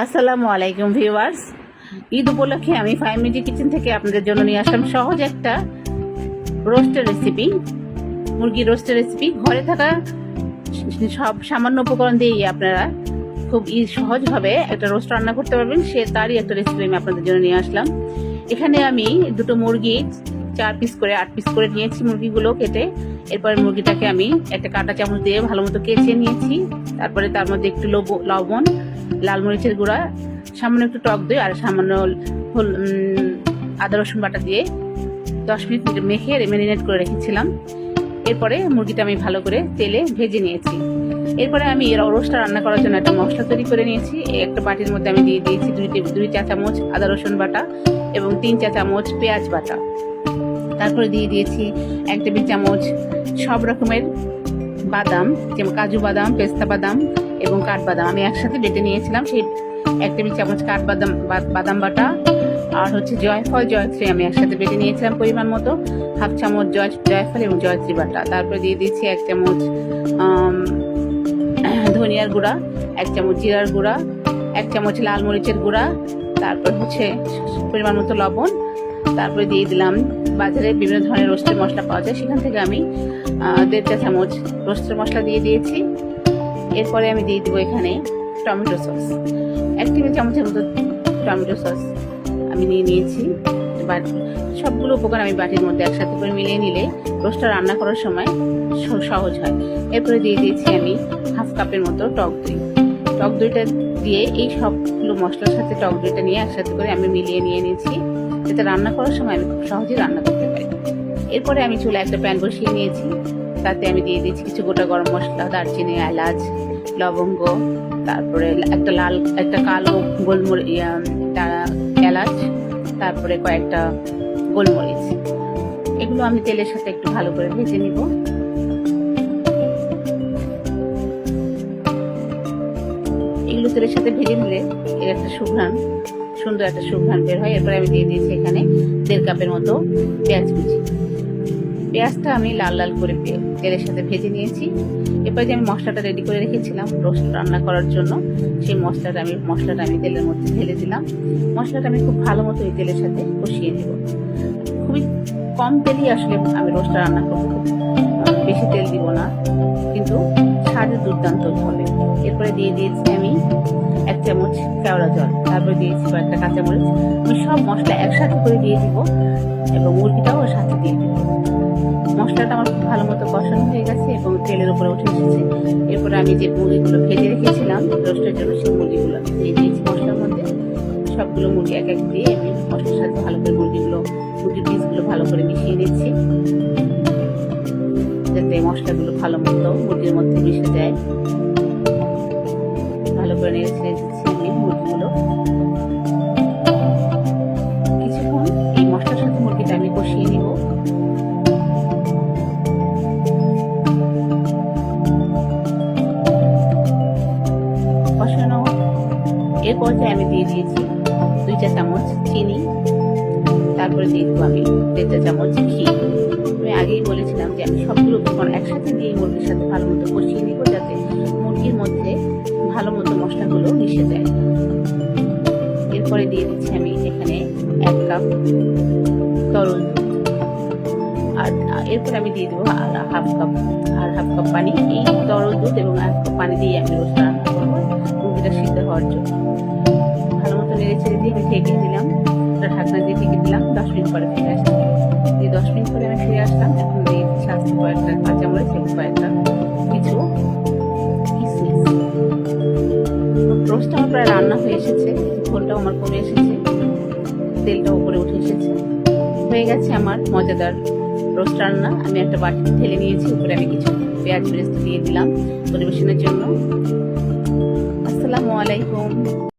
আসসালামু আলাইকুম ভিউয়ার্স। ঈদ উপলক্ষে আমি ফাইভ মিনিট কিচেন থেকে আপনাদের জন্য নিয়ে আসলাম সহজ একটা রোস্টের রেসিপি, মুরগির রোস্টের রেসিপি। ঘরে থাকা সব সামান্য উপকরণ দিয়েই আপনারা খুব সহজভাবে একটা রোস্ট রান্না করতে পারবেন, তারই একটা রেসিপি আমি আপনাদের জন্য নিয়ে আসলাম। এখানে আমি দুটো মুরগি 4 পিস করে 8 পিস করে নিয়েছি, মুরগিগুলো কেটে। এরপরে মুরগিটাকে আমি একটা কাঁটা চামচ দিয়ে ভালো মতো কেচে নিয়েছি। তারপরে তার মধ্যে একটু লবণ, লাল মরিচের গুঁড়া, সামান্য একটু টক দই আর সামান্য আদা রসুন বাটা দিয়ে 10 মিনিট মেখে ম্যারিনেট করে রেখেছিলাম। এরপরে মুরগিটা আমি ভালো করে তেলে ভেজে নিয়েছি। এরপরে আমি এর রোস্টটা রান্না করার জন্য একটা মশলা তৈরি করে নিয়েছি। একটা বাটির মধ্যে আমি দিয়ে দিয়েছি 2 চা চামচ আদা রসুন বাটা এবং 3 চা চামচ পেঁয়াজ বাটা। তারপরে দিয়ে দিয়েছি 1 টেবিল চামচ সব রকমের বাদাম, যেমন কাজু বাদাম, পেস্তা বাদাম এবং কাঠবাদাম আমি একসাথে বেটে নিয়েছিলাম। সেই 1 টেবিল চামচ বাদাম বাটা আর জয়ত্রী আমি একসাথে বেটে নিয়েছিলাম পরিমাণ মতো। 1/2 চামচ জয়ফল এবং জয়ত্রী বাটা। তারপরে দিয়ে দিয়েছি 1 চামচ ধনিয়ার গুঁড়া, 1 চামচ জিরার গুঁড়া, 1 চামচ লাল মরিচের গুঁড়া, তারপর পরিমাণ মতো লবণ। তারপরে দিয়ে দিলাম বাজারে বিভিন্ন ধরনের রোস্টের মশলা পাওয়া যায়, সেখান থেকে আমি 1.5 চা চামচ রোস্টের মশলা দিয়ে দিয়েছি। এরপরে আমি দিয়ে দিব এখানে টমেটো সস, 1 টেবিল চামচের মতো টমেটো সস আমি নিয়ে নিয়েছি। সবগুলো উপকরণ আমি বাটির মধ্যে একসাথে করে মিলিয়ে নিলে রোস্টটা রান্না করার সময় সহজ হয়। এরপরে দিয়ে দিয়েছি আমি 1/2 কাপের মতো টক দইটা দিয়ে এই সবগুলো মশলার সাথে টক দইটা নিয়ে একসাথে করে আমি মিলিয়ে নিয়ে নিয়েছি, যাতে রান্না করার সময় আমি খুব সহজেই রান্না করতে পারি। এরপরে আমি চুলায় একটা প্যান বসিয়ে নিয়েছি, তাতে আমি দিয়ে দিয়েছি কিছু গোটা গরম মশলা, দারচিনি, এলাচ, লবঙ্গ, তারপরে একটা কালো গোলমরিচ এলাচ, তারপরে কয়েকটা গোলমরিচ। এগুলো আমি তেলের সাথে একটু ভালো করে ভেজে নিব। এগুলো তেলের সাথে ভেজে নিলে এর একটা সুন্দর একটা সুঘ্রাণ বের হয়। এরপরে আমি দিয়ে দিয়েছি এখানে 1.5 কাপের মতো পেঁয়াজ কুচি। পেঁয়াজটা আমি লাল লাল করে তেলের সাথে ভেজে নিয়েছি। এরপরে যে আমি মশলাটা রেডি করে রেখেছিলাম রোস্ট রান্না করার জন্য, সেই মশলাটা আমি তেলের মধ্যে ঢেলে দিলাম। মশলাটা আমি খুব ভালো মতো এই তেলের সাথে কষিয়ে নেব। খুবই কম তেলই আসলে আমি রোস্টটা রান্না করবো, বেশি তেল দিব না, কিন্তু স্বাদে দুর্দান্ত হবে। এরপরে দিয়ে দিয়েছি আমি 1 চামচ কেওড়া জল, তারপরে দিয়েছি কয়েকটা কাঁচামরিচ। আমি সব মশলা একসাথে করে দিয়ে দিব এবং মুরগিটাও ওর সাথে দিয়ে দিব। মশলাটা আমার খুব ভালো মতো কষানো হয়ে গেছে এবং তেলের উপরে উঠে এসেছে। এরপরে আমি যে মুরগিগুলো ভেজে রেখেছিলাম রোস্টের জন্য, সেই মুরগিগুলো দিয়ে দিয়েছি মশলার মধ্যে। সবগুলো মুরগি এক দিয়ে আমি মশলার সাথে ভালো করে মুরগির পিসগুলো ভালো করে মিশিয়ে নিচ্ছি, যাতে মশলাগুলো ভালো মতো মুরগির মধ্যে মিশে যায়। ভালো করে নেড়ে ছেড়ে দিচ্ছি আমি মুরগিগুলো। কিছুক্ষণ এই মশলার সাথে মুরগিটা আমি কষিয়ে নিব। কষানো এর পর্যায়ে আমি দিয়ে দিয়েছি 2 চা চামচ চিনি, তারপরে দিয়ে দেবো আমি 1.5 চা চামচ ঘি। আমি আগেই বলেছিলাম যে আমি সবগুলো উপকরণ একসাথে দিয়ে মুরগির সাথে ভালো মতো কষিয়ে নিব, যাতে মুরগির মধ্যে ভালো মতো মশলাগুলো মিশে যায়। এরপরে দিয়ে দিচ্ছি আমি এখানে 1 কাপ তরল দুধ, আর এরপরে আমি দিয়ে দেবো 1/2 কাপ পানি। এই তরল দুধ এবং 1 কাপ পানি দিয়ে আমি রোস্ট রান্না করবো মুরগিটা সিদ্ধ হওয়ার জন্য। ভালো মতো নেড়ে ছেড়ে দিয়ে আমি ঢেকে দিলাম, ঢাকনা দিয়ে ঢেকে দিলাম। 10 মিনিট পরে ফিরে আসলাম। 10 মিনিট পরে আমি ফিরে আসলাম। এখন দিয়ে দিচ্ছি কয়েকটা কাঁচামরিচ এবং কয়েকটা কিছু কিশমিশ। রোস্টটা আমার প্রায় রান্না হয়ে এসেছে, ঝোলটাও আমার কমে এসেছে, তেলটাও উপরে উঠে এসেছে। হয়ে গেছে আমার মজাদার রোস্ট রান্না। আমি একটা বাটিতে ঢেলে নিয়েছি, উপরে আমি কিছু পেঁয়াজ পেস্ট দিয়ে দিলাম পরিবেশনের জন্য। আসসালামু আলাইকুম।